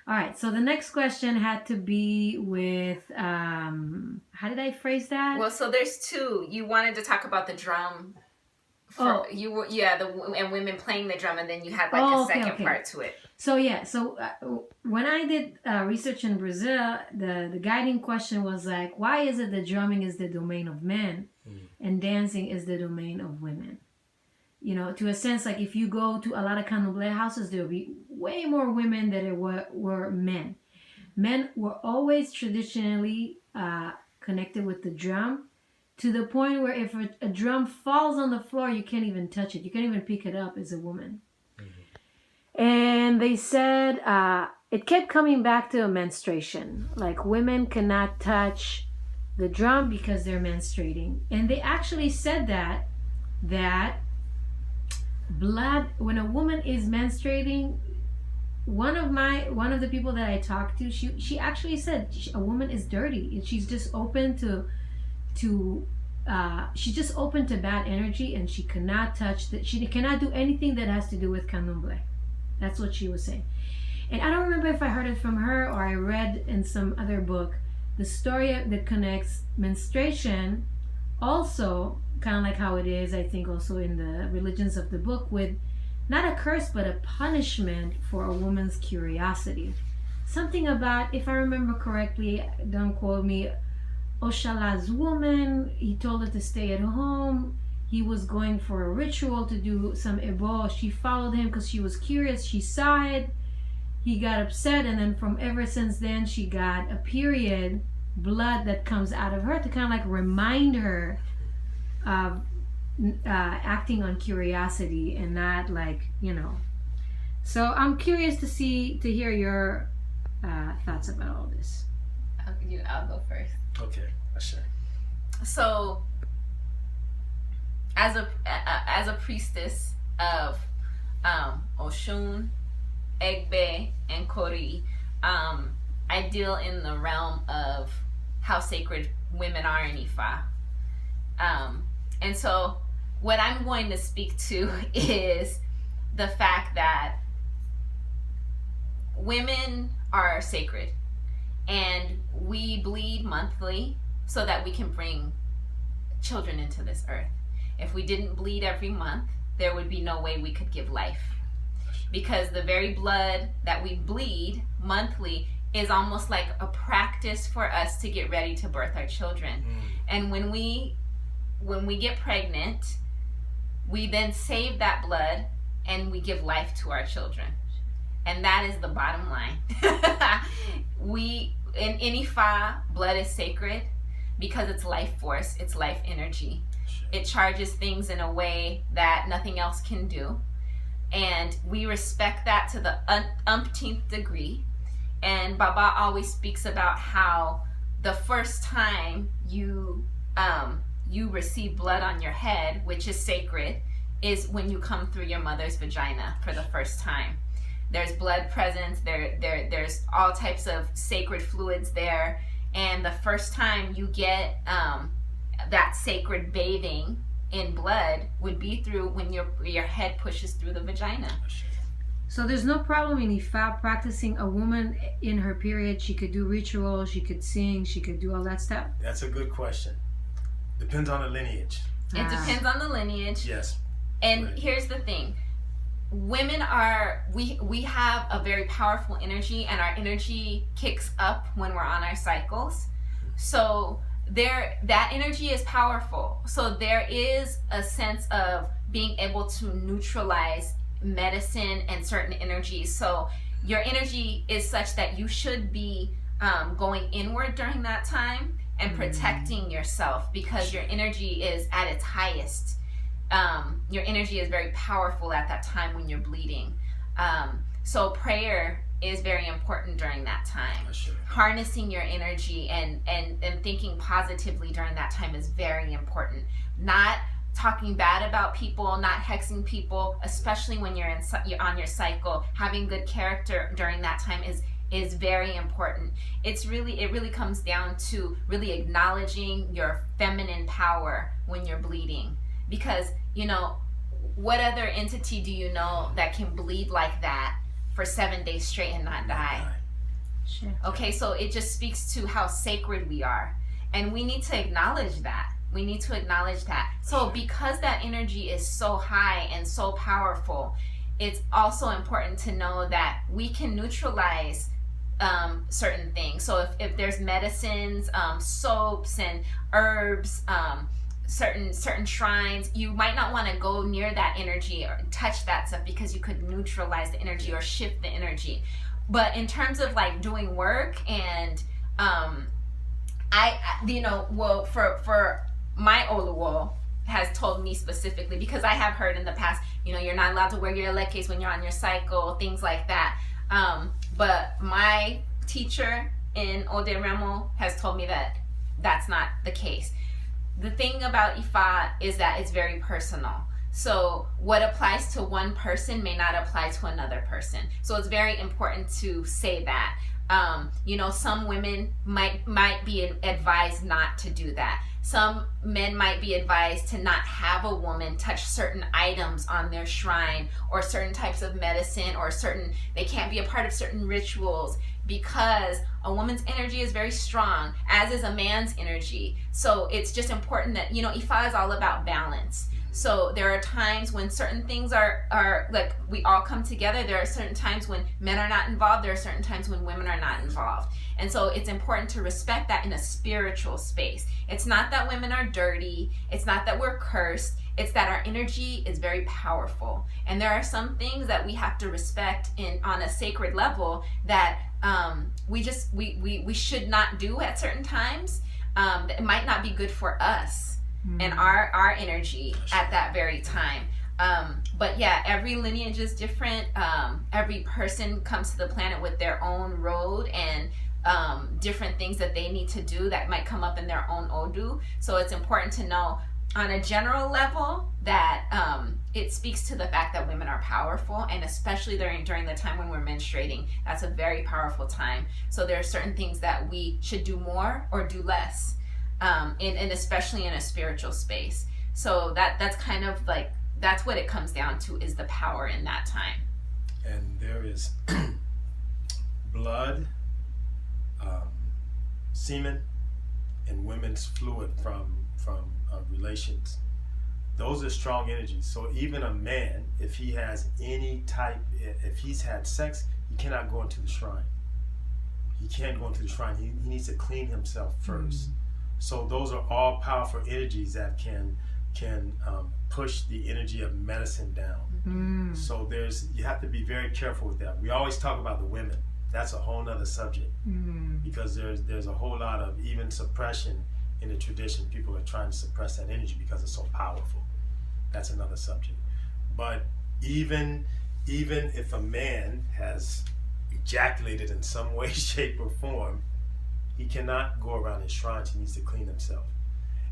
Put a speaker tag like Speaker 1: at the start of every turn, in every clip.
Speaker 1: All right. So the next question had to be with how did I phrase that?
Speaker 2: Well, so there's two. You wanted to talk about the drum. You were and women playing the drum, and then you had like a second part to it.
Speaker 1: So yeah, when I did research in Brazil, the guiding question was like, why is it that drumming is the domain of men and dancing is the domain of women? You know, to a sense, like if you go to a lot of candomblé houses, there will be way more women than there were men. Men were always traditionally connected with the drum, to the point where if a drum falls on the floor, you can't even touch it. You can't even pick it up as a woman. Mm-hmm. And they said it kept coming back to a menstruation. Like women cannot touch the drum because they're menstruating. And they actually said that blood, when a woman is menstruating, one of the people that I talked to, she actually said a woman is dirty and she's just open to she's just open to bad energy, and she cannot touch that. She cannot do anything that has to do with candomblé. That's what she was saying. And I don't remember if I heard it from her or I read in some other book the story that connects menstruation, also kind of like how it is, I think, also in the religions of the book, with not a curse but a punishment for a woman's curiosity. Something about, if I remember correctly, don't quote me, Oxala's woman, he told her to stay at home. He was going for a ritual to do some ebo. She followed him because she was curious. She saw it. He got upset, and then from ever since then, she got a period, blood that comes out of her to kind of like remind her of acting on curiosity and not like, you know. So I'm curious to hear your thoughts about all this.
Speaker 2: I'll go first.
Speaker 3: Okay, sure.
Speaker 2: So, as a priestess of Oshun, Egbe, and Kori, I deal in the realm of how sacred women are in Ifa. And so, what I'm going to speak to is the fact that women are sacred. And we bleed monthly so that we can bring children into this earth. If we didn't bleed every month, there would be no way we could give life. Because the very blood that we bleed monthly is almost like a practice for us to get ready to birth our children. And when we get pregnant, we then save that blood and we give life to our children. And that is the bottom line. In Ifa, blood is sacred because it's life force, it's life energy. It charges things in a way that nothing else can do. And we respect that to the umpteenth degree. And Baba always speaks about how the first time you receive blood on your head, which is sacred, is when you come through your mother's vagina for the first time. There's blood present, there's all types of sacred fluids there. And the first time you get that sacred bathing in blood would be through when your head pushes through the vagina.
Speaker 1: So there's no problem in Ifa practicing a woman in her period. She could do rituals, she could sing, she could do all that stuff?
Speaker 3: That's a good question. Depends on the lineage.
Speaker 2: It depends on the lineage.
Speaker 3: Yes.
Speaker 2: And
Speaker 3: right.
Speaker 2: Here's the thing. Women we have a very powerful energy, and our energy kicks up when we're on our cycles. So that energy is powerful. So there is a sense of being able to neutralize medicine and certain energies. So your energy is such that you should be going inward during that time and protecting yourself, because your energy is at its highest. Your energy is very powerful at that time when you're bleeding. So prayer is very important during that time.
Speaker 3: Sure.
Speaker 2: Harnessing your energy and thinking positively during that time is very important. Not talking bad about people, not hexing people, especially when you're on your cycle. Having good character during that time is very important. It really comes down to really acknowledging your feminine power when you're bleeding. Because, what other entity do you know that can bleed like that for 7 days straight and not die?
Speaker 1: Sure.
Speaker 2: Okay, so it just speaks to how sacred we are. And we need to acknowledge that. We need to acknowledge that. So because that energy is so high and so powerful, it's also important to know that we can neutralize certain things. So if there's medicines, soaps and herbs, certain shrines, you might not want to go near that energy or touch that stuff because you could neutralize the energy or shift the energy. But in terms of like doing work and for my Oluwo has told me specifically, because I have heard in the past, you're not allowed to wear your elekes when you're on your cycle, things like that. But my teacher in Ode Remo has told me that that's not the case. The thing about Ifa is that it's very personal. So what applies to one person may not apply to another person. So it's very important to say that. Some women might be advised not to do that. Some men might be advised to not have a woman touch certain items on their shrine or certain types of medicine or they can't be a part of certain rituals because a woman's energy is very strong, as is a man's energy. So it's just important that, Ifa is all about balance. So there are times when certain things are like we all come together. There are certain times when men are not involved. There are certain times when women are not involved. And so it's important to respect that in a spiritual space. It's not that women are dirty. It's not that we're cursed. It's that our energy is very powerful. And there are some things that we have to respect on a sacred level that we should not do at certain times. It might not be good for us and our energy at that very time. But yeah, every lineage is different. Every person comes to the planet with their own road and different things that they need to do that might come up in their own Odu. So it's important to know on a general level that it speaks to the fact that women are powerful, and especially during the time when we're menstruating, that's a very powerful time. So there are certain things that we should do more or do less, and especially in a spiritual space. So that's kind of like, that's what it comes down to, is the power in that time.
Speaker 3: And there is blood, semen, and women's fluid from relations. Those are strong energies. So even a man, if he has if he's had sex, he cannot go into the shrine. He can't go into the shrine. He needs to clean himself first. So those are all powerful energies that can push the energy of medicine down. So you have to be very careful with that. We always talk about the women. That's a whole nother subject, because there's a whole lot of even suppression in the tradition. People are trying to suppress that energy because it's so powerful. That's another subject. But even if a man has ejaculated in some way, shape, or form, he cannot go around his shrines. He needs to clean himself.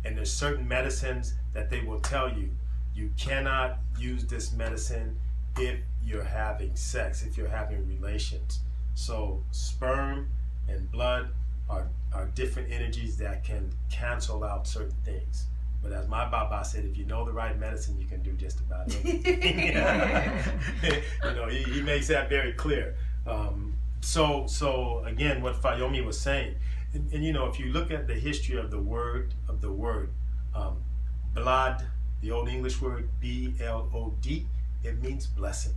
Speaker 3: And there's certain medicines that they will tell you cannot use this medicine if you're having sex, if you're having relations. So sperm and blood are different energies that can cancel out certain things. But as my Baba said, if you know the right medicine, you can do just about anything. He makes that very clear. So again, what Fayomi was saying, and if you look at the history of the word, blood, the Old English word B-L-O-D, it means blessing.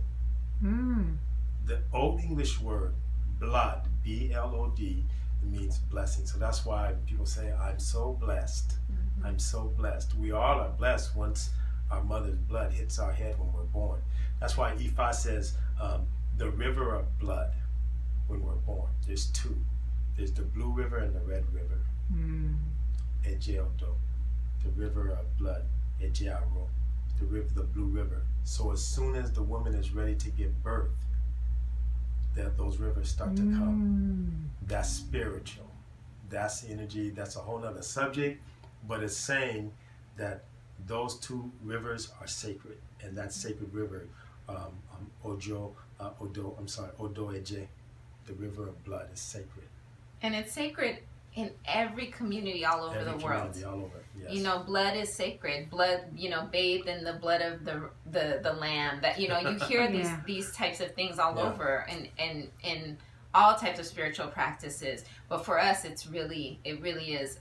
Speaker 3: The Old English word blood, B-L-O-D, it means blessing. So that's why people say, I'm so blessed. I'm so blessed. We all are blessed once our mother's blood hits our head when we're born. That's why Ifa says the river of blood when we're born. There's two. There's the blue river and the red river. Ejeodo, the river of blood. Ejearo, the blue river. So as soon as the woman is ready to give birth, those rivers start to come. That's spiritual. That's energy. That's a whole other subject. But it's saying that those two rivers are sacred, and that sacred river, Odo Eje, the river of blood, is sacred.
Speaker 2: And it's sacred in every community all over the world.
Speaker 3: All over, yes.
Speaker 2: Blood is sacred. Blood, bathed in the blood of the lamb. That you hear these types of things all over, and all types of spiritual practices. But for us, it really is,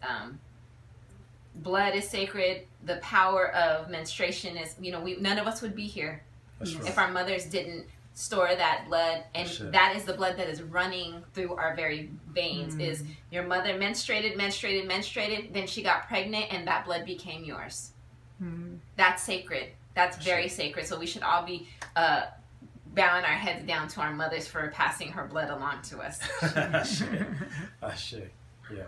Speaker 2: blood is sacred. The power of menstruation is, none of us would be here if our mothers didn't store that blood, and that is the blood that is running through our very veins. Is your mother menstruated, then she got pregnant, and that blood became yours. That's sacred. That's very sacred. So we should all be bowing our heads down to our mothers for passing her blood along to us.
Speaker 3: Yeah.